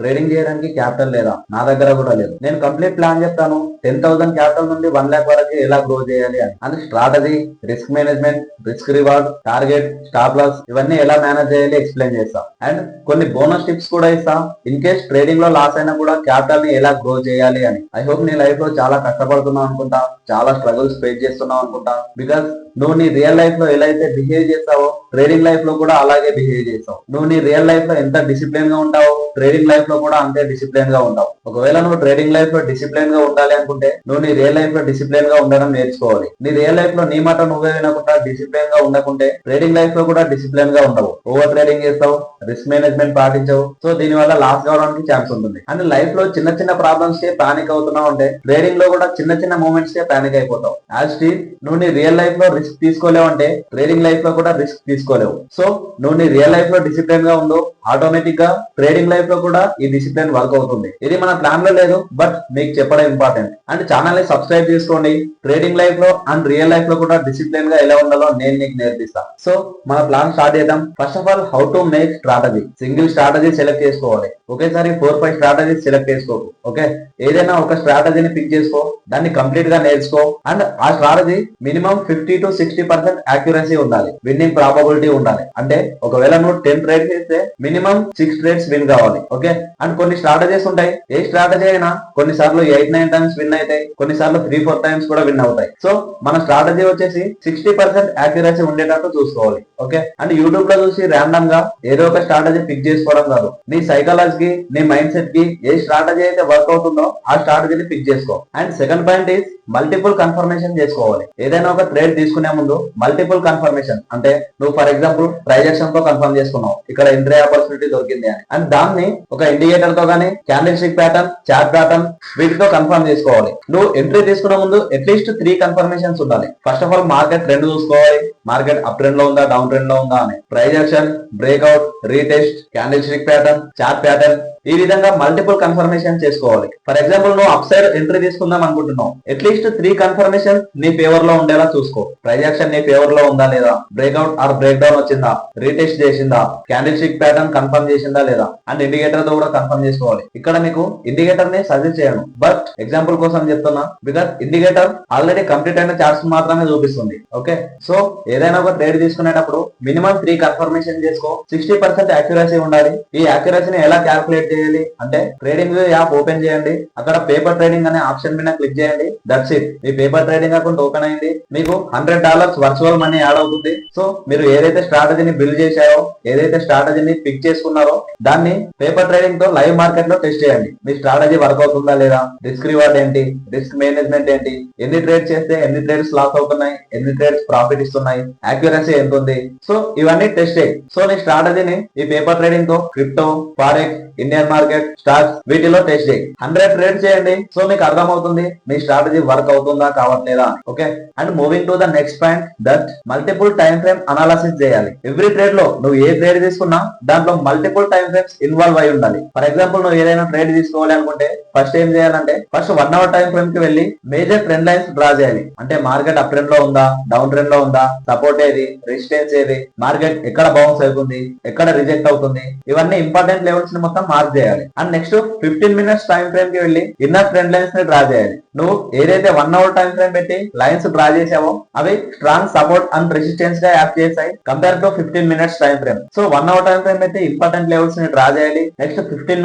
Trading చేయడానికి capital లేదా? నా దగ్గర కూడా లేదు. నేను కంప్లీట్ ప్లాన్ చెప్తాను. 10,000 క్యాపిటల్ నుండి 1 lakh వరకు ఎలా గ్రో చేయాలి అని. And strategy, risk management, risk reward, target, stop loss ఇవన్నీ ఎలా మేనేజ్ చేయాలి ఎక్స్ప్లెయిన్ చేస్తా. అండ్ కొన్ని బోనస్ టిప్స్ కూడా ఇస్తా. ఇన్ కేస్ ట్రేడింగ్ లో లాస్ అయినా కూడా క్యాపిటల్ ని ఎలా గ్రో చేయాలి అని. ఐ హోప్ నీ లైఫ్ లో చాలా కష్టపడుతున్నావు అనుకుంటా, చాలా స్ట్రగుల్స్ ఫేస్ చేస్తున్నావు అనుకుంటా. బికాస్ నువ్వు నీ రియల్ లైఫ్ లో ఎలా అయితే బిహేవ్ చేస్తావో ట్రేడింగ్ లైఫ్ లో కూడా అలాగే బిహేవ్ చేస్తావు. నువ్వు నీ రియల్ లైఫ్ లో ఎంత డిసిప్లిన్ గా ఉంటావో ట్రేడింగ్ లైఫ్ లో కూడా అంతే డిసిప్లిన్ గా ఉంటావు. ఒకవేళ నువ్వు ట్రేడింగ్ లైఫ్ లో డిసిప్లిన్ గా ఉండాలి అనుకుంటే నువ్వు నీ రియల్ లైఫ్ లో డిసిప్లిన్ గా ఉండడం నేర్చుకోవాలి. నీ రియల్ లైఫ్ లో నీ మాట నువ్వే వినకుండా డిసిప్లిన్ గా ఉండకుంటే ట్రేడింగ్ లైఫ్ లో కూడా డిసిప్లిన్ గా ఉండవు. ఓవర్ ట్రేడింగ్ చేస్తావు, రిస్క్ మేనేజ్మెంట్ పాటించవు. సో దీని వల్ల లాస్ కావడానికి ఛాన్స్ ఉంటుంది. అండ్ లైఫ్ లో చిన్న చిన్న ప్రాబ్లమ్స్ కే పానిక్ అవుతున్నావు అంటే ట్రేడింగ్ లో కూడా చిన్న చిన్న మూమెంట్స్ కే పానిక్ అయిపోతావు. యాజ్ స్టిల్ నువ్వు నీ రియల్ లైఫ్ లో రిస్క్ తీసుకోలేవు అంటే ట్రేడింగ్ లైఫ్ లో కూడా రిస్క్ తీసుకోలేవు. సో నువ్వు నీ రియల్ లైఫ్ లో డిసిప్లిన్ గా ఉండు, ఆటోమేటిక్ గా ట్రేడింగ్ లైఫ్ లో కూడా ఈ డిసిప్లిన్ వర్క్ అవుతుంది. ఇది మన ప్లాన్ లో లేదు, బట్ మీకు చెప్పడం ఇంపార్టెంట్. అండ్ ఛానల్ ని సబ్స్క్రైబ్ చేసుకోండి. ట్రేడింగ్ లైఫ్ లో అండ్ రియల్ లైఫ్ లో కూడా డిసిప్లిన్ గా ఎలా ఉండాలో నేను నీకు నేర్పిస్తా. సో మన ప్లాన్ స్టార్ట్ చేద్దాం. First of all how to make strategy. Single strategy select చేసుకోవాలి. ఒకేసారి 4-5 స్ట్రాటజీస్ సెలెక్ట్ చేసుకోకు. ఓకే, ఏదైనా ఒక స్ట్రాటజీని పిక్ చేసుకో, దాన్ని కంప్లీట్ గా నేర్చుకో. అండ్ ఆ స్ట్రాటజీ మినిమం 50 to 60% యాక్యురసీ ఉండాలి. విన్నింగ్ ప్రాబబిలిటీ ఉండాలి. అంటే ఒకవేళ నువ్వు 10 ట్రేడ్స్ చేస్తే మినిమం 6 ట్రేడ్స్ విన్ కావాలి. ఓకే, అండ్ కొన్ని స్ట్రాటజీస్ ఉంటాయి. ఏ స్ట్రాటజీ అయినా కొన్నిసార్లు 8-9 టైమ్స్ విన్ అవుతాయి, కొన్నిసార్లు 3-4 టైమ్స్ కూడా విన్ అవుతాయి. సో మన స్ట్రాటజీ వచ్చేసి 60% యాక్యురసీ ఉండేటట్టు చూసుకోవాలి. ఓకే, అండ్ యూట్యూబ్ లో చూసి ర్యాండమ్ గా ఏదో ఒక స్ట్రాటజీ పిక్ చేసుకోవడం కాదు. నీ సైకాలజీకి, నీ మైండ్ సెట్ కి ఏ స్ట్రాటజీ అయితే వర్క్ అవుతుందో ఆ స్ట్రాటజీని పిక్ చేసుకో. And second point is multiple confirmation చేసుకోవాలి. ఏదైనా ఒక ట్రేడ్ తీసుకునే ముందు మల్టిపుల్ కన్ఫర్మేషన్ అంటే నువ్వు ఫర్ ఎగ్జాంపుల్ ట్రైజెక్షన్ తో కన్ఫర్మ్ చేసుకున్నావు, ఇక్కడ ఎంట్రీ ఆపర్చునిటీ దొరికింది అని. అండ్ దాన్ని ఒక ఇండికేటర్ తో గానీ, candle stick pattern, chart pattern వీటితో కన్ఫర్మ్ చేసుకోవాలి. నువ్వు ఎంట్రీ తీసుకునే ముందు అట్లీస్ట్ 3 కన్ఫర్మేషన్స్ ఉండాలి. First of all market trend చూసుకోవాలి. మార్కెట్ అప్ ట్రెండ్ లో ఉందా, డౌన్ ట్రెండ్ లో ఉందా అని. ట్రైజెక్షన్, breakout, retest, candle stick pattern, chart pattern ఈ విధంగా మల్టిపుల్ కన్ఫర్మేషన్ చేసుకోవాలి. ఫర్ ఎగ్జాంపుల్ నువ్వు అప్ సైడ్ ఎంట్రీ తీసుకుందాం అనుకుంటున్నావు, అట్లీస్ట్ 3 కన్ఫర్మేషన్ నీ ఫేవర్ లో ఉండేలా చూసుకో. ట్రైజాక్షన్ నీ ఫేవర్ లో ఉందా లేదా, బ్రేక్అవుట్ ఆర్ బ్రేక్ డౌన్ వచ్చిందా, రీటెస్ట్ చేసిందా, క్యాండిల్ స్టిక్ ప్యాటర్న్ కన్ఫర్మ్ చేసిందా లేదా, అండ్ ఇండికేటర్ తో కూడా కన్ఫర్మ్ చేసుకోవాలి. ఇక్కడ మీకు ఇండికేటర్ ని సజెస్ట్ చేయను, బట్ ఎగ్జాంపుల్ కోసం చెప్తున్నా. బికాస్ ఇండికేటర్ ఆల్రెడీ కంప్లీట్ అయిన చార్ట్స్ మాత్రమే చూపిస్తుంది. ఓకే, సో ఏదైనా ఒక ట్రేడ్ తీసుకునేటప్పుడు మినిమం 3 కన్ఫర్మేషన్ చేసుకో. 60% యాక్యురసీ ఉండాలి. ఈ యాక్యురసీని ఎలా క్యాల్కులేట్ చేయాలి అంటే ట్రేడింగ్ యాప్ ఓపెన్ చేయండి, అక్కడ పేపర్ ట్రేడింగ్ అనే ఆప్షన్ మీద క్లిక్ చేయండి. That's it. Me paper trading account open అయింది. మీకు $100 వర్చువల్ మనీ యాడ్ అవుతుంది. సో మీరు ఏదైతే స్ట్రాటజీని బిల్డ్ చేశారో, ఏదైతే స్ట్రాటజీని పిక్ చేసుకున్నారో దాన్ని పేపర్ ట్రేడింగ్ తో లైవ్ మార్కెట్ లో టెస్ట్ చేయండి. మీ స్ట్రాటజీ వర్క్ అవుతుందా లేదా, రిస్క్ రివార్డ్ ఏంటి, రిస్క్ మేనేజ్మెంట్ ఏంటి, ఎన్ని ట్రేడ్స్ చేస్తే ఎన్ని ట్రేడ్స్ లాస్ అవుతున్నాయి, ఎన్ని ట్రేడ్స్ ప్రాఫిట్ ఇస్తున్నాయి, యాక్యురసీ ఎంత ఉంది. సో ఇవన్నీ టెస్ట్ చేయి. సో నీ స్ట్రాటజీని ఈ పేపర్ ట్రేడింగ్ తో crypto, forex, Indian market, stocks వీటిలో టెస్ట్ చేయి. 100 ట్రేడ్ చేయండి. సో మీకు అర్థమవుతుంది మీ స్ట్రాటజీ వర్క్ అవుతుందా కావట్లేదా. Okay, and moving to the next point that multiple time frame analysis చేయాలి. ఎవ్రీ ట్రేడ్ లో నువ్వు ఏ ట్రేడ్ తీసుకున్నా దాంట్లో మల్టిపుల్ టైం ఫ్రేమ్స్ ఇన్వాల్వ్ అయి ఉండాలి. ఫర్ ఎగ్జాంపుల్ నువ్వు ఏదైనా ట్రేడ్ తీసుకోవాలి అనుకుంటే ఫస్ట్ ఏం చేయాలంటే ఫస్ట్ 1 hour టైం ఫ్రేమ్ కి వెళ్ళి మేజర్ ట్రెండ్ లైన్స్ డ్రా చేయాలి. అంటే మార్కెట్ అప్ ట్రెండ్ లో ఉందా, డౌన్ ట్రెండ్ లో ఉందా, సపోర్ట్ ఏది, రెసిస్టెన్స్ ఏది, మార్కెట్ ఎక్కడ బౌన్స్ అవుతుంది, ఎక్కడ రిజెక్ట్ అవుతుంది, ఇవన్నీ ఇంపార్టెంట్ లెవెల్స్ ని మొత్తం మార్క్ చేయాలి. And next 15 minutes time frame కి వెళ్ళి ఇన్నర్ ట్రెండ్ లైన్స్ ని డ్రా చేయాలి. నువ్వు ఏదైతే 1 hour టైం ఫ్రేమ్ పెట్టి లైన్స్ డ్రా చేసావో అవి స్ట్రాంగ్ సపోర్ట్ అండ్ రెసిస్టెన్స్ గా యాక్ట్ చేస్తాయి compare to 15 minutes time frame. So 1 hour time frame పెట్టి ఇంపార్టెంట్ లెవెల్స్ ని డ్రా చేయాలి. నెక్స్ట్ 15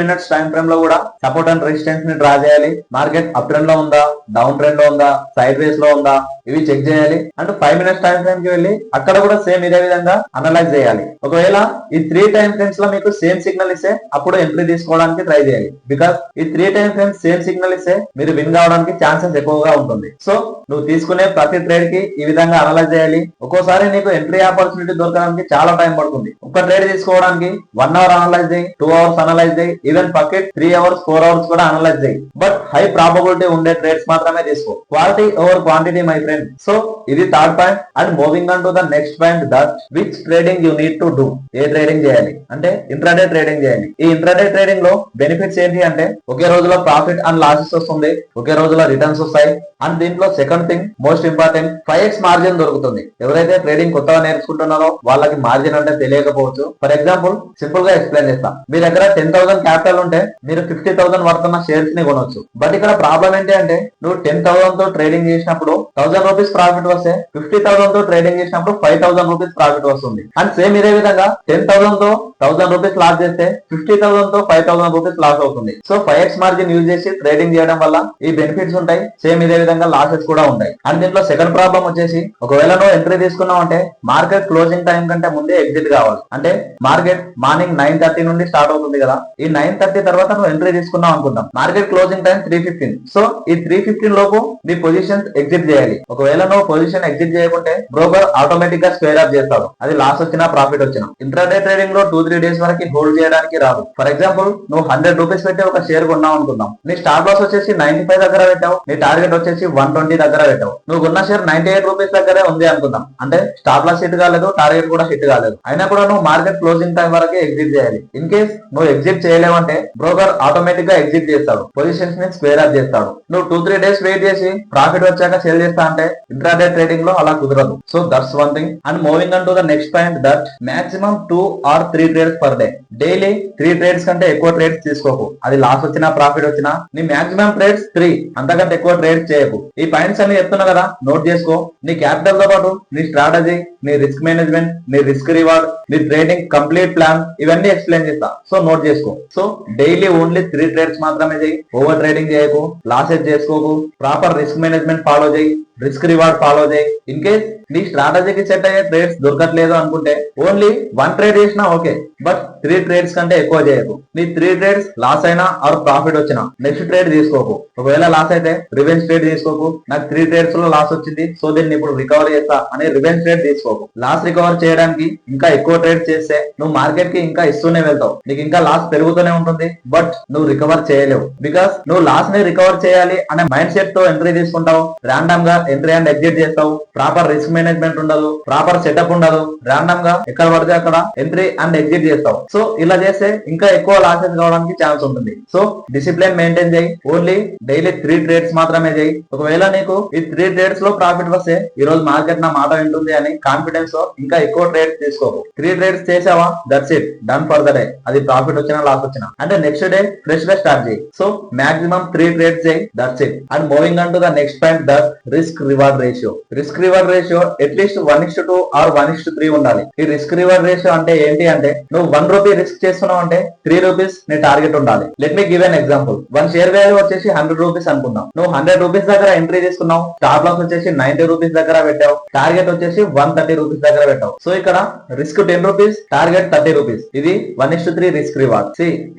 minutes టైం ఫ్రేమ్ లో కూడా సపోర్ట్ అండ్ రెసిస్టెన్స్ ని డ్రా చేయాలి. మార్కెట్ అప్ ట్రెండ్ లో ఉందా, డౌన్ ట్రెండ్ లో ఉందా, సైడ్ వేస్ లో ఉందా, ఇవి చెక్ చేయాలి. అండ్ 5 minutes టైం ఫ్రేమ్ కి వెళ్ళి అక్కడ కూడా సేమ్ ఇదే విధంగా అనలైజ్ చేయాలి. ఒకవేళ ఈ 3 టైం ఫ్రేమ్స్ లో మీకు సేమ్ సిగ్నల్ ఇస్తే అప్పుడు ఎంట్రీ తీసుకోవడానికి ట్రై చేయాలి. బికాస్ ఈ 3 టైం ఫ్రేమ్స్ సేమ్ సిగ్నల్ ఇస్తే మీరు విన్ కావడానికి ఛాన్సెస్ ఎక్కువగా ఉంటుంది. సో నువ్వు తీసుకునే ప్రతి ట్రేడ్ కి ఈ విధంగా అనలైజ్ చేయాలి. ఒక్కోసారి నీకు ఎంట్రీ ఆపర్చునిటీ దొరకడానికి చాలా టైం పడుతుంది. ఒక ట్రేడ్ తీసుకోవడానికి 1 hour అనలైజ్ చేయి, 2 hours అనలైజ్ చేయి, ఈవెన్ పకెట్ 3 hours 4 hours కూడా అనలైజ్ చేయి. బట్ హై ప్రాబబిలిటీ ఉండే ట్రేడ్స్ మాత్రమే తీసుకో. Quality over quantity my friend. So ఇది third point. And moving on to the next point that which trading you need to do. ఏ trading చేయాలి అంటే ఇంట్రాడే ట్రేడింగ్ చేయాలి. ఈ ఇంట్రాడే ట్రేడింగ్ లో బెనిఫిట్స్ ఏంటి అంటే ఒకే రోజులో ప్రాఫిట్ అండ్ లాసెస్ వస్తుంది, ఒకే రోజులో రిటర్న్స్ వస్తాయి. అండ్ దీంట్లో second thing most important 5x margin దొరుకుతుంది. ఎవరైతే ట్రేడింగ్ కొత్తగా నేర్చుకుంటున్నారో వాళ్ళకి మార్జిన్ అంటే తెలియకపోవచ్చు. ఫర్ ఎగ్జాంపుల్ సింపుల్ గా ఎక్స్ప్లెయిన్ చేస్తా. మీ దగ్గర 10,000 10,000 క్యాపిటల్ ఉంటే మీరు 50,000 వర్త్ ఉన్న షేర్స్ ని కొనొచ్చు. బట్ ఇక్కడ ప్రాబ్లం ఏంటి అంటే నువ్వు 10,000 తో ట్రేడింగ్ చేసినప్పుడు 1,000 రూపీస్ ప్రాఫిట్ వస్తే 50,000 తో ట్రేడింగ్ చేసినప్పుడు 5,000 రూపీస్ ప్రాఫిట్ వస్తుంది. అండ్ సేమ్ ఇదే విధంగా 10,000 తో 1,000 రూపీస్ లాస్ చేస్తే 50,000 తో 5,000 రూపీస్ లాస్ అవుతుంది. సో 5x మార్జిన్ యూజ్ చేసి ట్రేడింగ్ చేయడం వల్ల ఈ బెనిఫిట్స్ ఉంటాయి, సేమ్ ఇదే విధంగా లాసెస్ కూడా ఉంటాయి. అండ్ దీంట్లో సెకండ్ ప్రాబ్లం వచ్చేసి ఒకవేళ నువ్వు ఎంట్రీ తీసుకున్నావు అంటే మార్కెట్ క్లోజింగ్ టైం కంటే ముందే ఎగ్జిట్ కావాలి. అంటే మార్కెట్ మార్నింగ్ 9:30 నుండి స్టార్ట్ అవుతుంది కదా, ఈ 9:30 తర్వాత నువ్వు ఎంట్రీ తీసుకున్నావు అనుకుంటాం, మార్కెట్ క్లోజింగ్ టైం 3:15. సో ఈ 3:15 లోపు నీ పొజిషన్ ఎగ్జిట్ చేయాలి. ఒకవేళ నువ్వు పొజిషన్ ఎగ్జిట్ చేయకుంటే బ్రోకర్ ఆటోమేటిక్ గా స్క్వేర్ అప్ చేస్తాడు, అది లాస్ వచ్చినా ప్రాఫిట్ వచ్చినా. ఇంట్రాడే ట్రేడింగ్ లో 2-3 డేస్ వరకు హోల్డ్ చేయడానికి రాదు. ఫర్ ఎగ్జాంపుల్ నువ్వు 100 రూపీస్ పెట్టి ఒక షేర్ కొన్నావు అనుకుందాం, నీ స్టాప్ లాస్ వచ్చేసి 95 దగ్గర పెట్టావు, నీ టార్గెట్ వచ్చేసి 120 దగ్గర పెట్టావు. నువ్వు కొన్న షేర్ 98 రూపీస్ దగ్గరే ఉంది అనుకుందాం, అంటే స్టాప్ లాస్ హిట్ కాలేదు, టార్గెట్ కూడా హిట్ కాలేదు, అయినా కూడా నువ్వు మార్కెట్ క్లోజింగ్ టైం వరకు ఎగ్జిట్ చేయాలి. ఇన్ కేస్ నువ్వు ఎగ్జిట్ చేయలేవంటే బ్రోకర్ ఆటోమేటిక్ గా ఎగ్జిట్ చేస్తాడు, పొజిషన్స్ ని స్క్వేర్ అప్ చేస్తాడు. నువ్వు 2-3 డేస్ వెయిట్ చేసి ప్రాఫిట్ వచ్చాక సేల్ చేస్తా అంటే ఇంట్రాడే ట్రేడింగ్ లో అలా కుదరదు. So that's one thing. And moving on to the next point, that maximum 2 or 3 trades per day. Daily 3 trades కంటే ఎక్కువ ట్రేడ్స్ తీసుకోకు, అది లాస్ వచ్చినా ప్రాఫిట్ వచ్చినా నీ మాక్సిమం ట్రేడ్స్ 3, అంతకంటే ఎక్కువ ట్రేడ్స్ చేయకు. ఈ పాయింట్స్ అన్ని చెప్తున్నా కదా, నోట్ చేసుకో. నీ క్యాపిటల్ తో పాటు నీ స్ట్రాటజీ, నీ రిస్క్ మేనేజ్మెంట్, నీ రిస్క్ రివార్డ్, నీ ట్రేడింగ్ కంప్లీట్ ప్లాన్ ఇవన్నీ ఎక్స్ప్లెయిన్ చేస్తా. సో నోట్ చేసుకో. సో డైలీ ఓన్లీ 3 ట్రేడ్స్ మాత్రమే చేయి, ఓవర్ ట్రేడింగ్ చేయకు, లాసెస్ చేసుకోకు, ప్రాపర్ రిస్క్ మేనేజ్మెంట్ ఫాలో చేయి, రిస్క్ రివార్డ్ ఫాలో చేయి. ఇన్ కేస్ నీ స్ట్రాటజీకి సెట్ అయ్యే ట్రేడ్స్ దొరకట్లేదు అనుకుంటే ఓన్లీ 1 ట్రేడ్ చేసినా ఓకే, బట్ 3 ట్రేడ్స్ కంటే ఎక్కువ చేయకు. నీ 3 ట్రేడ్స్ లాస్ అయినా ఆర్ ప్రాఫిట్ వచ్చినా నెక్స్ట్ ట్రేడ్ తీసుకోకు. ఒకవేళ లాస్ అయితే రివెంజ్ ట్రేడ్ తీసుకోకు. నాకు 3 ట్రేడ్స్ లో లాస్ వచ్చింది, సో దీన్ని ఇప్పుడు రికవర్ చేస్తా అనే రివెంజ్ ట్రేడ్ తీసుకోకు. లాస్ రికవర్ చేయడానికి ఇంకా ఎక్కువ ట్రేడ్ చేస్తే నువ్వు మార్కెట్ కి ఇంకా ఇస్తూనే వెళ్తావు, నీకు ఇంకా లాస్ పెరుగుతూనే ఉంటుంది, బట్ నువ్వు రికవర్ చేయలేవు. బికాస్ నువ్వు లాస్ ని రికవర్ చేయాలి అనే మైండ్ సెట్ తో ఎంట్రీ తీసుకుంటావు, రాండమ్ గా ఎంట్రీ అండ్ ఎగ్జిట్ చేస్తావు, ప్రాపర్ రిస్క్ మేనేజ్మెంట్ ఉండదు, ప్రాపర్ సెటప్ ఉండదు, రాండమ్ గా ఎక్కడ పడితే అక్కడ ఎంట్రీ అండ్ ఎగ్జిట్ చేస్తావు. సో ఇలా చేస్తే ఇంకా ఎక్కువ లాసెస్ కావడానికి ఛాన్స్ ఉంటుంది. సో డిసిప్లిన్ మెయింటైన్ చేయి, ఓన్లీ డైలీ 3 ట్రేడ్స్ మాత్రమే చేయి. ఒకవేళ నీకు ఈ 3 ట్రేడ్స్ లో ప్రాఫిట్ వస్తే ఈ రోజు మార్కెట్ నా మాట వింటుంది అని కాన్ఫిడెన్స్ తో ఇంకా ఎక్కువ ట్రేడ్స్ తీసుకోకు. 3 ట్రేడ్స్ చేసావా, that's it, done for the day. అది ప్రాఫిట్ వచ్చినా లాస్ వచ్చినా, అంటే నెక్స్ట్ డే ఫ్రెష్ గా స్టార్ట్ చేయి. సో మాక్సిమం 3 ట్రేడ్స్ చేయి, that's it. And moving on to the next point, that risk reward ratio. Risk reward ratio at least 1:2 or 1:3 ఉండాలి. ఈ risk reward ratio అంటే ఏంటి అంటే నువ్వు 1 రూపీ రిస్క్ చేస్తున్నావు అంటే 3 రూపీస్ నీ టార్గెట్ ఉండాలి. Let me give an example. 1 share value వచ్చేసి 100 రూపీస్ అనుకుందాం, నువ్వు 100 రూపీస్ దగ్గర ఎంట్రీ తీసుకున్నావు, స్టాప్ లాస్ వచ్చేసి 90 రూపీస్ దగ్గర పెట్టావు, టార్గెట్ వచ్చేసి 130 రూపీస్ దగ్గర పెట్టావు. సో ఇక్కడ రిస్క్ 10 రూపీస్, టార్గెట్ 30 రూపీస్. ఇది 1:3 రిస్క్ రివార్డ్.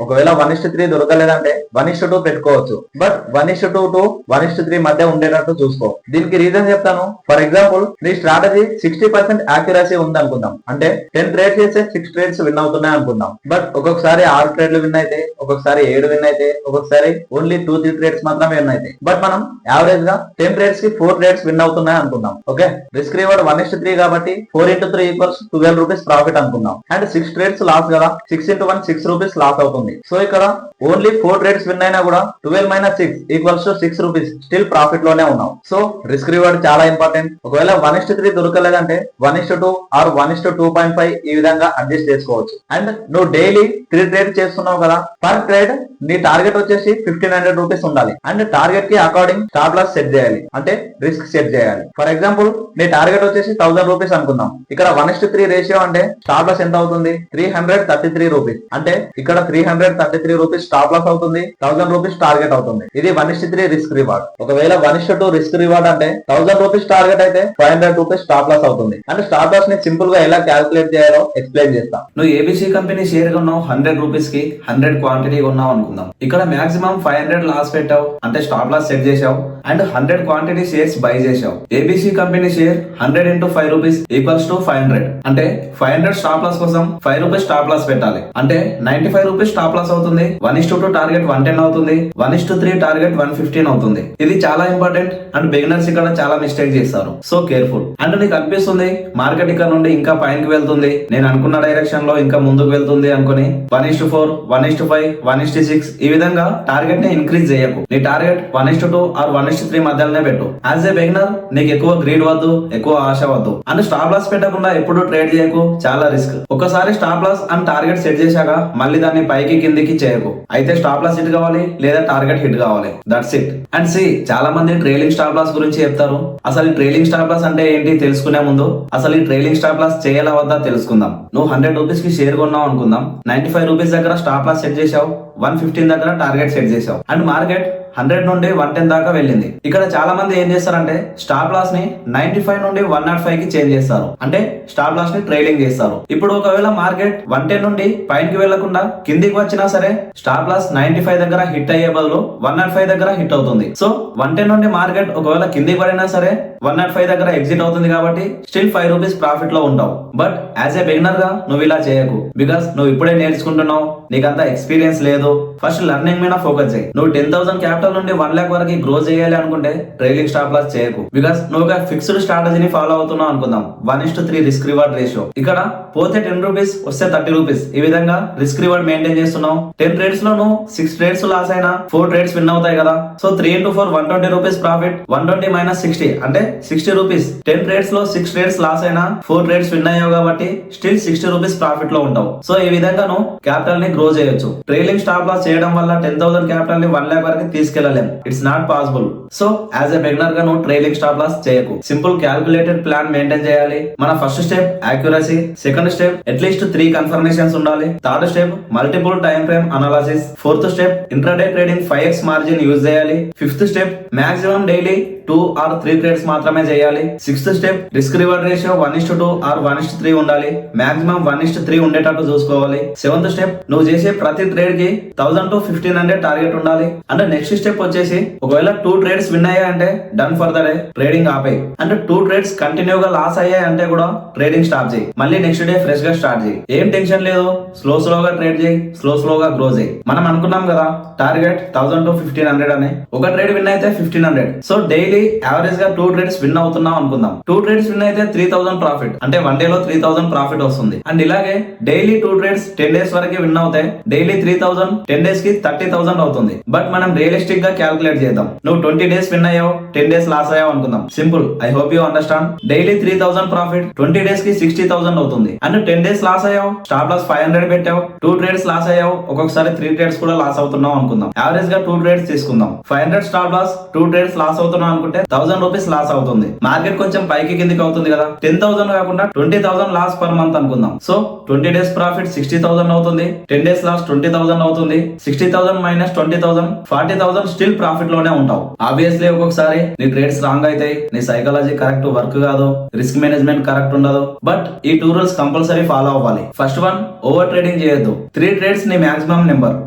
ఒకవేళ 1:3 దొరకలేదంటే 1:2 పెట్టుకోవచ్చు, బట్ 1:2 to 1:3 మధ్య ఉండేటట్టు చూసుకో. దీనికి రీజన్ చెప్తాను. ఫర్ ఎగ్జాంపుల్ నీ స్ట్రాటజీ 60% యాక్యురసీ ఉంది అనుకుందాం, అంటే 10 ట్రేడ్స్ చేస్తే 6 ట్రేడ్స్ విన్ అవుతున్నాయి అనుకుందాం, బట్ ఒక్కొక్కసారి 6 ట్రేడ్లు విన్ అయితే, ఒక్కొక్కసారి 7 విన్ అయితే, ఒక్కొక్కసారి ఓన్లీ 2-3 ట్రేడ్స్ మాత్రమే విన్ అయితే, బట్ మనం యావరేజ్ గా 10 ట్రేడ్స్ కి 4 ట్రేడ్స్ విన్ అవుతున్నాయి అనుకుందాం. ఓకే, రిస్క్ రివార్డ్ 1:3 కాబట్టి 4 into 3 = 12 రూపీస్ ప్రాఫిట్ అనుకుందాం. అండ్ 6 ట్రేడ్స్ లాస్ కదా, 6 into 1 6 రూపీస్ లాస్ అవుతుంది. సో ఇక్కడ ఓన్లీ 4 ట్రేడ్స్ విన్ అయినా కూడా 12 - 6 = 6 రూపీస్, స్టిల్ ప్రాఫిట్ లోనే ఉన్నాం. సో రిస్క్ రివార్డ్ చాలా ఇంపార్టెంట్. ఒకవేళ 1:3 దొరకలేదంటే 1:2 or 1:2.5 ఈ విధంగా అడ్జస్ట్ చేసుకోవచ్చు. అండ్ నువ్వు డైలీ 3 ట్రేడ్ చేస్తున్నావు కదా, పర్ ట్రేడ్ నీ టార్గెట్ వచ్చేసి 1500 రూపీస్ ఉండాలి. అండ్ టార్గెట్ కి అకార్డింగ్ స్టాప్ లాస్ సెట్ చేయాలి, అంటే రిస్క్ సెట్ చేయాలి. ఫర్ ఎగ్జాంపుల్ నీ టార్గెట్ వచ్చేసి 1000 రూపీస్ అనుకుందాం, ఇక్కడ 1:3 రేషియో అంటే స్టాప్ లాస్ ఎంత అవుతుంది, 333 రూపీస్. అంటే ఇక్కడ 333 రూపీస్ స్టాప్ లాస్ అవుతుంది, 1000 రూపీస్ టార్గెట్ అవుతుంది. ఇది 1:3 రిస్క్ రివార్డ్. ఒకవేళ 1:2 రిస్క్ రివార్డ్ అంటే 1000 రూపీస్ టార్గెట్ అయితే 500 రూపీస్ స్టాప్ లాస్ అవుతుంది. అంటే స్టాప్ లాస్ ని సింపుల్ గా ఎలా క్యాల్కులేట్ చేయాలో ఎక్స్ప్లెయిన్ చేస్తా. నువ్వు ఏబిసి కంపెనీ షేర్ కొన్నావు 100 రూపీస్ కి, 100 క్వాంటిటీ కొన్నావు అనుకుందాం. ఇక్కడ మాక్సిమం 500 లాస్ పెట్టావు, అంటే స్టాప్ లాస్ సెట్ చేసావు, అండ్ 100 క్వాంటిటీ షేర్స్ బై చేసావు. ABC company share 100 into 5 rupees = 500. అంటే 500 స్టాప్ లాస్ కోసం 5 రూపీస్ స్టాప్ లాస్ పెట్టాలి, అంటే 95 రూపీస్ స్టాప్ లాస్ అవుతుంది. 1:2 టార్గెట్ 110 అవుతుంది, 1:3 టార్గెట్ 115 అవుతుంది. ఇది చాలా ఇంపార్టెంట్. అండ్ బిగినర్స్ ఇక్కడ చాలా మిస్టేక్ చేస్తారు, సో కేర్ఫుల్. అండ్ నీకు అనిపిస్తుంది మార్కెట్ ఇక్కడ నుండి ఇంకా పైకి వెళ్తుంది, నేను అనుకున్న డైరెక్షన్ లో ఇంకా ముందుకు వెళ్తుంది అనుకుని 1:4, 1:5, 1:6 ఈ విధంగా టార్గెట్ ని ఇంక్రీజ్ చేయకు. నీ టార్గెట్ 1:2 or 1:3 మధ్యలోనే పెట్టు. యాజ్ ఏ బిగినర్ నీకు ఎక్కువ గ్రీడ్ వద్దు, ఎక్కువ ఆశ వద్దు. అండ్ స్టాప్ లాస్ పెట్టకుండా ఎప్పుడు ట్రేడ్ చేయకు, చాలా రిస్క్. ఒకసారి stop loss and target set చేశాక మళ్ళీ దాన్ని దాన్ని పైకి కిందికి చేయకు. అయితే స్టాప్ లాస్ హిట్ కావాలి లేదా టార్గెట్ హిట్ కావాలి, దట్స్ ఇట్. అండ్ సి చాలా మంది ట్రైలింగ్ స్టాప్ లాస్ గురించి చెప్తారు. అసలు ఈ ట్రైలింగ్ స్టాప్ లాస్ అంటే ఏంటి తెలుసుకునే ముందు అసలు ఈ ట్రైలింగ్ స్టాప్ లాస్ చేయాలా వద్దా తెలుసుకుందాం. నువ్వు 100 రూపీస్ కి షేర్ కొన్నావు అనుకుందాం. 95 రూపీస్ దగ్గర స్టాప్ లాస్ సెట్ చేసావు, 115 దగ్గర టార్గెట్ సెట్ చేసావు అండ్ మార్కెట్ 100 నుండి 110 దాకా వెళ్ళింది. ఇక్కడ చాలా మంది ఏం చేస్తారంటే స్టాప్ లాస్ ని 95 నుండి 105 కి చేంజ్ చేస్తారు, అంటే స్టాప్ లాస్ ని ట్రైలింగ్ చేస్తారు. ఇప్పుడు ఒకవేళ మార్కెట్ 110 నుండి పైకి వెళ్లకుండా కిందికి వచ్చినా సరే స్టాప్ లాస్ 95 దగ్గర హిట్ అయ్యే బదులు 105 దగ్గర హిట్ అవుతుంది. సో 110 నుండి మార్కెట్ ఒకవేళ కిందికి పడినా సరే 105 దగ్గర ఎగ్జిట్ అవుతుంది కాబట్టి స్టిల్ 5 రూపీస్ ప్రాఫిట్ లో ఉంటావు. బట్ యాజ్ ఏ బిగినర్ గా నువ్వు ఇలా చేయకు, బికాస్ నువ్వు ఇప్పుడే నేర్చుకుంటున్నావు, నీకంత ఎక్స్పీరియన్స్ లేదు. ఫస్ట్ లెర్నింగ్ మీద ఫోకస్ చేయి. నువ్వు 10,000 క్యాపిటల్ నుండి 1 lakh వరకు గ్రో చేయాలి అనుకుంటే ట్రైలింగ్ స్టాప్ లాస్ చేయకు, బికాస్ నువ్వు ఒక ఫిక్స్డ్ స్ట్రాటజీని ఫాలో అవుతున్నావు అనుకుందాం. 1:3 రిస్క్ రివార్డ్ రేషియో. ఇక్కడ పోతే 10 రూపీస్ వస్తే 30 రూపీస్, ఈ విధంగా రిస్క్ రివార్డ్ మెయింటైన్ చేస్తున్నావు. 10 ట్రేడ్స్ లో నువ్వు 6 ట్రేడ్స్ లాస్ అయినా 4 ట్రేడ్స్ విన్ అవుతాయి కదా. So 3 into 4 120 rupees profit, 120 minus 60 అంటే 60 రూపీస్. 10 ట్రేడ్స్ లో 6 ట్రేడ్స్ లాస్ అయినా 4 ట్రేడ్స్ విన్ అయ్యావు కాబట్టి స్టిల్ 60 రూపీస్ ప్రాఫిట్ లో ఉంటావు. సో ఈ విధంగా నువ్వు క్యాపిటల్ ని గ్రో చేయొచ్చు. ట్రైలింగ్ స్టాప్ లాస్ చేయడం వల్ల 10,000 క్యాపిటల్ ని 1 lakh వరకు తీసుకెళ్లలేం, it's not possible. So as a beginner గా నువ్వు ట్రైలింగ్ స్టాప్ లాస్ చేయకు. సింపుల్ క్యాల్కులేటెడ్ ప్లాన్ మెయింటైన్ చేయాలి. మన first step accuracy, second step at least 3 confirmations ఉండాలి, third step multiple time frame analysis, fourth step intraday trading 5x margin use చేయాలి, fifth step maximum daily 2 or 3 trades మాత్రమే చేయాలి, sixth step risk reward ratio 1:2 or 1:3 ఉండాలి, maximum 1:3 ఉండేటట్టు చూసుకోవాలి. Seventh step నువ్వు చేసే ప్రతి ట్రేడ్ కి 1000 to 1500 టార్గెట్ ఉండాలి. అంటే నెక్స్ట్ స్టెప్ వచ్చేసి ఒకవేళ 2 ట్రేడ్స్ విన్ అయ్యాయంటే done for the day, trading ఆపేయి. అంటే 2 ట్రేడ్స్ కంటిన్యూగా లాస్ అయ్యాయంటే కూడా ట్రేడింగ్ స్టాప్ చేయి, మళ్ళీ నెక్స్ట్ డే ఫ్రెష్ గా స్టార్ట్ చేయి. ఏం టెన్షన్ లేదు, స్లోగా ట్రేడ్ చేయి, స్లోగా గ్రో చేయి. మనం అనుకున్నాం కదా టార్గెట్ 1000 to 1500 అని. ఒక ట్రేడ్ విన్ అయితే 1500. సో డైలీ యావరేజ్ గా 2 ట్రేడ్స్ విన్ అవుతున్నాం అనుకుందాం. 2 ట్రేడ్స్ విన్ అయితే 3000 ప్రాఫిట్, అంటే 1 డే లో 3000 ప్రాఫిట్ వస్తుంది. అండ్ ఇలాగే డైలీ 2 ట్రేడ్స్ 10 డేస్ వరకు విన్ అవుతాయి. డైలీ 3000 10 డేస్ కి 30,000 అవుతుంది. బట్ మనం రియలిస్టిక్ గా క్యాల్కులేట్ చేద్దాం. నువ్వు 20 డేస్ విన్ అయ్యావు, 10 డేస్ లాస్ అయ్యావు అనుకుందాం. Simple, I hope you understand. Daily 3000 profit, 20 days కి 60,000 అవుతుంది. అండ్ 10 డేస్ లాస్ అయ్యావు, స్టాప్ లాస్ 500 పెట్టావు, 2 ట్రేడ్స్ లాస్ అయ్యావు, ఒక్కొక్కసారి 3 ట్రేడ్స్ కూడా లాస్ అవుతున్నావు అనుకుందాం. యావరేజ్ గా 2 ట్రేడ్స్ తీసుకుందాం. 500 స్టాప్ లాస్, 2 ట్రేడ్స్ లాస్ అవుతున్నావు అనుకుంటే 1000 రూపీస్ లాస్ అవుతుంది. మార్కెట్ కొంచెం పైకి కిందికి అవుతుంది కదా. 10,000 కాకుండా 20,000 లాస్ పర్ మంత్ అనుకుందాం. సో 20 డేస్ ప్రాఫిట్ 60,000 అవుతుంది, 10 డేస్ లాస్ 20,000 అవుతుంది. 60,000 మైనస్ 20,000 40,000 స్టిల్ ప్రాఫిట్ లోనే ఉంటావు. ఆబ్వియస్లీ ఒక్కొక్కసారి నీ ట్రేడ్స్ రాంగ్ అవుతాయి, నీ సైకాలజీ కరెక్ట్ వర్క్ కాదు, రిస్క్ మేనేజ్మెంట్ కరెక్ట్ ఉండదు. బట్ ఈ 2 రూల్స్ కంపల్సరీ ఫాలో అవ్వాలి. ఫస్ట్ వన్, ఓవర్ ట్రేడింగ్ చేయొద్దు. 3 ట్రేడ్స్ నీ మాక్సిమం నెంబర్.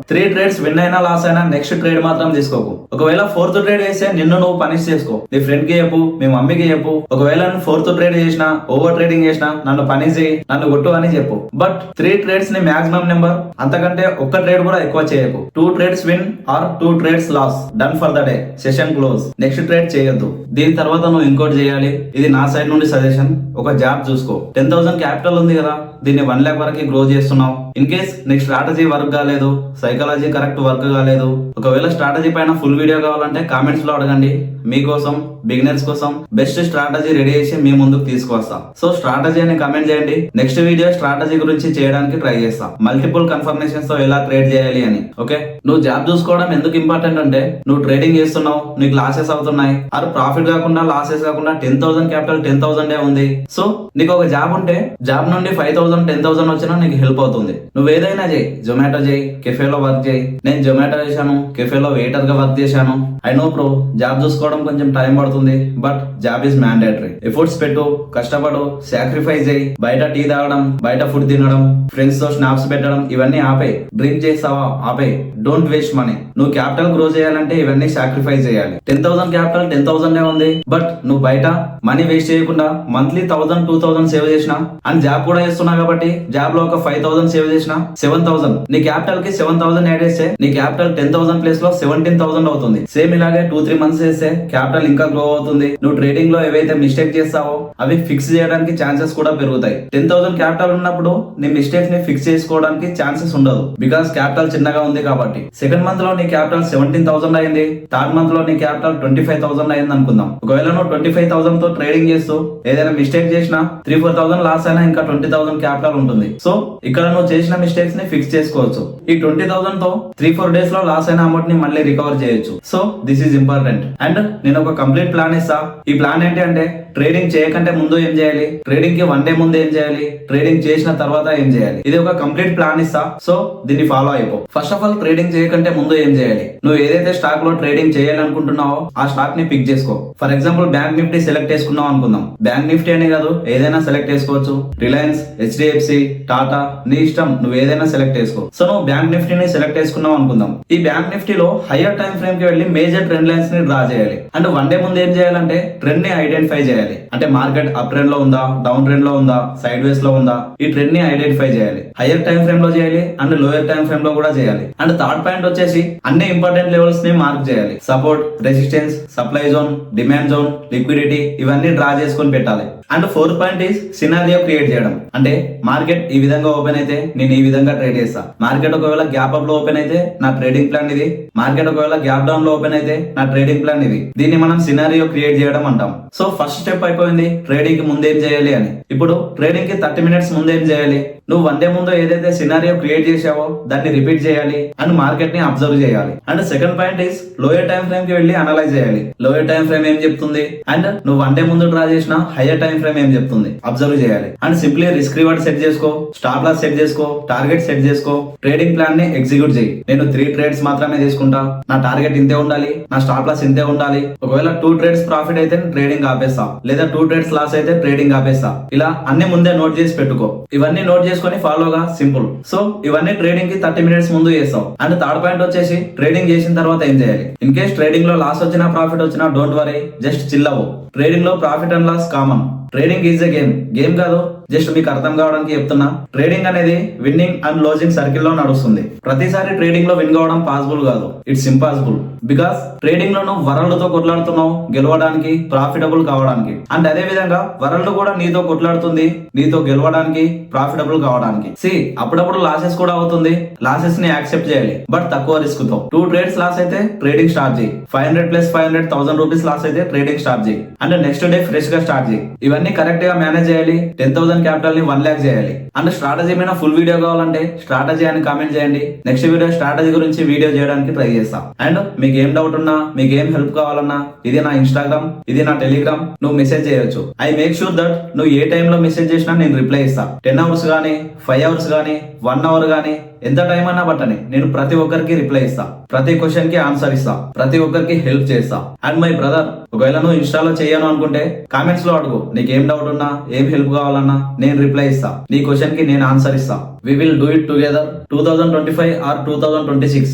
3 ట్రేడ్స్ విన్ అయినా లాస్ అయినా నెక్స్ట్ ట్రేడ్ మాత్రం తీసుకోకు. ఒకవేళ 4th ట్రేడ్ వేస్తే నిన్ను నువ్వు పనిష్ చేసుకో. నీ ఫ్రెండ్ కి చెప్పు, మీ మమ్మీకి చెప్పు. ఒకవేళ 4th ట్రేడ్ చేసినా, ఓవర్ ట్రేడింగ్ చేసినా నన్ను పని చేయి, నన్ను కొట్టు అని చెప్పు. బట్ 3 ట్రేడ్స్ ని మాక్సిమం నెంబర్, అంతకంటే ఒక్క ట్రేడ్ కూడా ఎక్కువ చేయకు. 2 trades win or 2 trades loss, done for the day, session close. Next trade చేయొద్దు. దీని తర్వాత నువ్వు ఇంకోటి చేయాలి, ఇది నా సైడ్ నుండి సజెషన్. ఒక జాబ్ చూసుకో. 10,000 క్యాపిటల్ ఉంది కదా, దీన్ని 1 lakh వరకు గ్రో చేస్తున్నావు. ఇన్ కేస్ నీకు స్ట్రాటజీ వర్క్ కాలేదు, సైకాలజీ కరెక్ట్ వర్క్ కాలేదు, ఒకవేళ స్ట్రాటజీ పైన ఫుల్ వీడియో కావాలంటే కామెంట్స్ లో అడగండి. మీకోసం బిగినర్స్ కోసం బెస్ట్ స్ట్రాటజీ రెడీ చేసి మీ ముందుకు తీసుకొస్తాం. సో స్ట్రాటజీ అని కమెంట్ చేయండి. నెక్స్ట్ వీడియో స్ట్రాటజీ గురించి చేయడానికి ట్రై చేస్తాం. మల్టిపుల్ కన్ఫర్మేషన్స్ తో ఎలా ట్రేడ్ చేయాలి అని. ఓకే, నువ్వు జాబ్ చూసుకోవడం ఎందుకు ఇంపార్టెంట్ అంటే నువ్వు ట్రేడింగ్ చేస్తున్నావు, నీకు లాసెస్ అవుతున్నాయి, ఆరు ప్రాఫిట్ కాకుండా లాసెస్ కాకుండా 10,000 క్యాపిటల్ 10,000 ఉంది. సో నీకు ఒక జాబ్ ఉంటే జాబ్ నుండి 5,000 10,000 వచ్చినా నీకు హెల్ప్ అవుతుంది. నువ్వు ఏదైనా చేయి, జొమాటో చేయి, కెఫేలో వర్క్ చేయి. నేను జొమాటో చేశాను, కెఫేలో వెయిటర్ గా వర్క్ చేశాను. ఐ నో బ్రో, జాబ్ చూసుకోవడం కొంచెం టైం పడుతుంది, but job is mandatory. Efforts పెట్టు, కష్టపడు, సాక్రిఫైస్ చేయి. బయట టీ తాగడం, బయట ఫుడ్ తినడం, ఫ్రెండ్స్ తో స్నాప్స్ పెట్టడం ఇవన్నీ ఆపే. డ్రింక్ చేస్తావా ఆపే. Don't waste money. నువ్వు క్యాపిటల్ గ్రో చేయాలంటే ఇవన్నీ సాక్రిఫైస్ చేయాలి. 10,000 క్యాపిటల్ 10,000 ఉంది, బట్ నువ్వు బయట మనీ వేస్ట్ చేయకుండా మంత్లీ 1,000 2,000 సేవ్ చేసినా, అండ్ జాబ్ కూడా చేస్తున్నావు కాబట్టి జాబ్ లో ఒక 5,000 సేవ్ చేసినా 7,000. నీ క్యాపిటల్ కి 7,000 యాడ్ చేస్తే నీ క్యాపిటల్ 10,000 ప్లేస్ లో 17,000 అవుతుంది. సేమ్ ఇలాగే 2-3 మంత్స్ చేస్తే క్యాపిటల్ ఇంకా గ్రో అవుతుంది. నువ్వు ట్రేడింగ్ లో ఏవైతే మిస్టేక్ చేస్తావో అవి ఫిక్స్ చేయడానికి ఛాన్సెస్ కూడా పెరుగుతాయి. 10,000 క్యాపిటల్ ఉన్నప్పుడు నీ మిస్టేక్స్ ని ఫిక్స్ చేసుకోవడానికి ఛాన్సెస్ ఉండదు, బికాస్ క్యాపిటల్ చిన్నగా ఉంది కాబట్టి. సెకండ్ మంత్ లో నీ క్యాపిటల్ 17,000 అయింది, థర్డ్ మంత్ లో నీ క్యాపిటల్ 25,000 అయింది అనుకుందాం. ఒకవేళ నువ్వు 25,000 తో ట్రేడింగ్ చేస్తూ ఏదైనా మిస్టేక్ చేసినా 3-4,000 లాస్ అయినా ఇంకా 20,000 క్యాపిటల్ ఉంటుంది. సో ఇక్కడ నువ్వు చేసిన మిస్టేక్స్ ని ఫిక్స్ చేసుకోవచ్చు. ఈ 20,000 తో 3-4 డేస్ లో లాస్ అయిన అమౌంట్ ని మళ్ళీ రికవర్ చేయొచ్చు. So this is important. And నేను ఒక కంప్లీట్ ప్లాన్ ఇస్తా. ఈ ప్లాన్ ఏంటి అంటే ట్రేడింగ్ చేయకంటే ముందు ఏం చేయాలి, ట్రేడింగ్ కి 1 డే ముందు ఏం చేయాలి, ట్రేడింగ్ చేసిన తర్వాత ఏం చేయాలి, ఇది ఒక కంప్లీట్ ప్లాన్ ఇస్తా. సో దీన్ని ఫాలో అయిపో. ఫస్ట్ ఆఫ్ ఆల్ ట్రేడింగ్ చేయకంటే ముందు ఏం చేయాలి, నువ్వు ఏదైతే స్టాక్ లో ట్రేడింగ్ చేయాలనుకుంటున్నావో ఆ స్టాక్ ని పిక్ చేసుకో. For example bank Nifty select చేసుకున్నావు అనుకుందాం. బ్యాంక్ నిఫ్టీ అనే కాదు, ఏదైనా సెలెక్ట్ చేసుకోవచ్చు. రిలయన్స్, హెచ్డిఎఫ్సి, టాటా, నీ ఇష్టం, నువ్వు ఏదైనా సెలెక్ట్ చేసుకో. సో నువ్వు బ్యాంక్ నిఫ్టీని సెలెక్ట్ చేసుకున్నావు అనుకుందాం. ఈ బ్యాంక్ నిఫ్టీలో హయ్యర్ టైం ఫ్రేమ్ కి వెళ్ళి మేజర్ ట్రెండ్ లైన్స్ ని డ్రా చేయాలి. అండ్ 1 డే ముందు ఏం చేయాలంటే ట్రెండ్ ని ఐడెంటిఫై చేయాలి. అంటే మార్కెట్ అప్ ట్రెండ్ లో ఉందా, డౌన్ ట్రెండ్ లో ఉందా, సైడ్ వేస్ లో ఉందా, ఈ ట్రెండ్ ని ఐడెంటిఫై చేయాలి. హయ్యర్ టైం ఫ్రేమ్ లో చేయాలి అండ్ లోయర్ టైం ఫ్రేమ్ లో కూడా చేయాలి. అండ్ థర్డ్ పాయింట్ వచ్చేసి అన్ని ఇంపార్టెంట్ లెవెల్స్ ని మార్క్ చేయాలి. Support, resistance, supply zone, demand zone, liquidity, ఇవన్నీ డ్రా చేసుకొని పెట్టాలి. And fourth point is scenario create చేయడం. అంటే మార్కెట్ ఈ విధంగా ఓపెన్ అయితే నేను ఈ విధంగా ట్రేడ్ చేస్తా. మార్కెట్ ఒకవేళ గ్యాప్ అప్ లో ఓపెన్ అయితే నా ట్రేడింగ్ ప్లాన్ ఇది. మార్కెట్ ఒకవేళ గ్యాప్ డౌన్ లో ఓపెన్ అయితే నా ట్రేడింగ్ ప్లాన్ ఇది. దీన్ని మనం సినారియో క్రియేట్ చేయడం అంటాం. సో ఫస్ట్ స్టెప్ అయిపోయింది ట్రేడింగ్ కి ముందేం చేయాలి అని. ఇప్పుడు ట్రేడింగ్ కి 30 మినిట్స్ ముందేం చేయాలి, నువ్వు 1 డే ముందు ఏదైతే సినారియో క్రియేట్ చేసావో దాన్ని రిపీట్ చేయాలి అండ్ మార్కెట్ ని అబ్జర్వ్ చేయాలి. And second point is lower time frame కి వెళ్ళి అనలైజ్ చేయాలి. లోయర్ టైం ఫ్రేమ్ ఏం చెప్తుంది అండ్ నువ్వు 1 డే ముందు డ్రా చేసిన హైయర్ టైం ఫ్రేమ్ ఏం చెప్తుంది అబ్జర్వ్ చేయాలి. And simply risk reward set చేసుకో, స్టాప్ లాస్ సెట్ చేసుకో, టార్గెట్ సెట్ చేసుకో, ట్రేడింగ్ ప్లాన్ ని ఎగ్జిక్యూట్ చేయి. నేను 3 ట్రేడ్స్ మాత్రమే తీసుకుంటా, నా టార్గెట్ ఇంతే ఉండాలి, నా స్టాప్ లాస్ ఇంతే ఉండాలి. ఒకవేళ 2 ట్రేడ్స్ ప్రాఫిట్ అయితే ట్రేడింగ్ ఆపేస్తా, లేదా 2 ట్రేడ్స్ లాస్ అయితే ట్రేడింగ్ ఆపేస్తా. ఇలా అన్ని ముందే నోట్ చేసి పెట్టుకో. ఇవన్నీ నోట్ చేసుకొని ఫాలోగా సింపుల్. సో ఇవన్నీ ట్రేడింగ్ కి 30 మినిట్స్ ముందు చేస్తావు. అండ్ థర్డ్ పాయింట్ వచ్చేసి ట్రేడింగ్ చేసిన తర్వాత ఏం చేయాలి. ఇన్ కేస్ ట్రేడింగ్ లో లాస్ వచ్చినా ప్రాఫిట్ వచ్చినా డోంట్ వరీ, జస్ట్ చిల్ అవ్వు. ట్రేడింగ్ లో profit and loss common. Trading is a game కాదు, జస్ట్ మీకు అర్థం కావడానికి చెప్తున్నా. ట్రేడింగ్ అనేది విన్నింగ్ అండ్ లూజింగ్ సర్కిల్ లో నడుస్తుంది. ప్రతిసారి ట్రేడింగ్ లో విన్ కావడం పాసిబుల్ కాదు, ఇట్స్ ఇంపాసిబుల్. బికాస్ ట్రేడింగ్ లో నువ్వు వరల్డ్ తో కొట్లాడుతున్నావు గెలవడానికి, ప్రాఫిటబుల్ కావడానికి. అండ్ అదే విధంగా వరల్డ్ కూడా నీతో కొట్లాడుతుంది నీతో గెలవడానికి, ప్రాఫిటబుల్ కావడానికి. అప్పుడప్పుడు లాసెస్ కూడా అవుతుంది, లాసెస్ ని యాక్సెప్ట్ చేయాలి, బట్ తక్కువ రిస్క్ తో. 2 ట్రేడ్స్ లాస్ అయితే ట్రేడింగ్ స్టార్ట్ చేయి. 500 + 500 1000 రూపీస్ లాస్ అయితే ట్రేడింగ్ స్టార్ట్ చేయి. అండ్ నెక్స్ట్ డే ఫ్రెష్ గా స్టార్ట్ చేయి. ఇవన్నీ కరెక్ట్ గా మేనేజ్ చేయాలి. 10,000 క్యాపిటల్ ని 1 lakh చేయాలి. అండ్ స్ట్రాటజీ మీద ఫుల్ వీడియో కావాలంటే స్ట్రాటజీ అని కామెంట్ చేయండి. నెక్స్ట్ వీడియో స్ట్రాటజీ గురించి వీడియో చేయడానికి ట్రై చేస్తాం. అండ్ మీకు ఏం డౌట్ ఉన్నా, మీకు ఏం హెల్ప్ కావాలన్నా, ఇది నా ఇన్స్టాగ్రామ్, ఇది నా టెలిగ్రామ్, నువ్వు మెసేజ్ చేయొచ్చు. ఐ మేక్ షూర్ దట్ నువ్వు ఏ టైంలో మెసేజ్ చేసినా నేను రిప్లై ఇస్తా. 10 hours గానీ, 5 hours గానీ, 1 hour గానీ, ఎంత టైం అన్నా బట్టని నేను ప్రతి ఒక్కరికి రిప్లై ఇస్తా. ప్రతి క్వశ్చన్ కి ఆన్సర్ ఇస్తా. ప్రతి ఒక్కరికి హెల్ప్ చేస్తా. అండ్ మై బ్రదర్, ఒకవేళ నువ్వు ఇన్స్టాలో చేయను అనుకుంటే కామెంట్స్ లో అడుగు. నీకు ఏం డౌట్ ఉన్నా, ఏం హెల్ప్ కావాలన్నా నేను రిప్లై ఇస్తా. నీ క్వశ్చన్ కి నేను ఆన్సర్ ఇస్తా. We will do it together. 2025 or 2026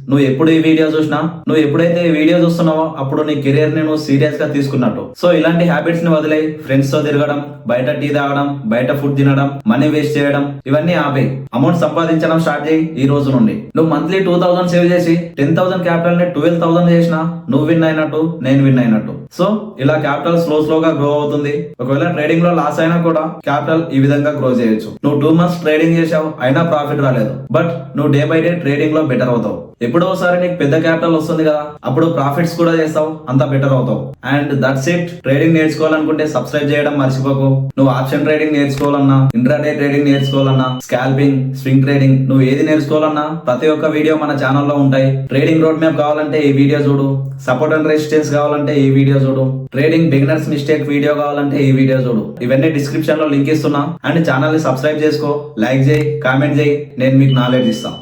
నువ్వు ఎప్పుడు ఈ వీడియో చూసినా, నువ్వు ఎప్పుడైతే ఈ వీడియో చూస్తున్నావో అప్పుడు నీ కెరియర్ ని నువ్వు సీరియస్ గా తీసుకున్నట్టు. సో ఇలాంటి హ్యాబిట్స్ ని వదిలే. ఫ్రెండ్స్ తో తిరగడం, బయట టీ తాగడం, బయట ఫుడ్ తినడం, మనీ వేస్ట్ చేయడం, ఇవన్నీ ఆపే. అమౌంట్ సంపాదించడం స్టార్ట్ చేయి ఈ రోజు నుండి. నువ్వు మంత్లీ 2000 సేవ్ చేసి 10,000 క్యాపిటల్ ని 12,000 చేసినా నువ్వు విన్ అయినట్టు, నేను విన్ అయినట్టు. సో ఇలా క్యాపిటల్ స్లోగా గ్రో అవుతుంది. ఒకవేళ ట్రేడింగ్ లో లాస్ అయినా కూడా క్యాపిటల్ ఈ విధంగా గ్రో చేయొచ్చు. నువ్వు 2 months ట్రేడింగ్ చేసావు, అయినా ప్రాఫిట్ రాలేదు, బట్ నువ్వు డే బై డే ట్రేడింగ్ లో బెటర్ అవుతావు. ఎప్పుడో ఒకసారి నీకు పెద్ద క్యాపిటల్ వస్తుంది కదా, అప్పుడు ప్రాఫిట్స్ కూడా చేస్తావు, అంత బెటర్ అవుతావు. And that's it. ట్రేడింగ్ నేర్చుకోవాలనుకుంటే సబ్స్క్రైబ్ చేయడం మర్చిపోకు. నువ్వు ఆప్షన్ ట్రేడింగ్ నేర్చుకోవాలన్నా, ఇంట్రాడే ట్రేడింగ్ నేర్చుకోవాలన్నా, స్కాల్పింగ్, స్వింగ్ ట్రేడింగ్, నువ్వు ఏది నేర్చుకోవాలన్నా ప్రతి ఒక్క వీడియో మన ఛానల్లో ఉంటాయి. ట్రేడింగ్ రోడ్ మ్యాప్ కావాలంటే ఈ వీడియో చూడు. సపోర్ట్ అండ్ రెసిస్టెన్స్ కావాలంటే ఈ వీడియో చూడు. ట్రేడింగ్ బిగినర్స్ మిస్టేక్ వీడియో కావాలంటే ఈ వీడియో చూడు. ఇవన్నీ డిస్క్రిప్షన్ లో లింక్ ఇస్తున్నా. అండ్ ఛానల్ ని సబ్స్క్రైబ్ చేసుకో, లైక్ చేయి, కామెంట్ చేయి. నేను మీకు నాలెడ్జ్ ఇస్తాను.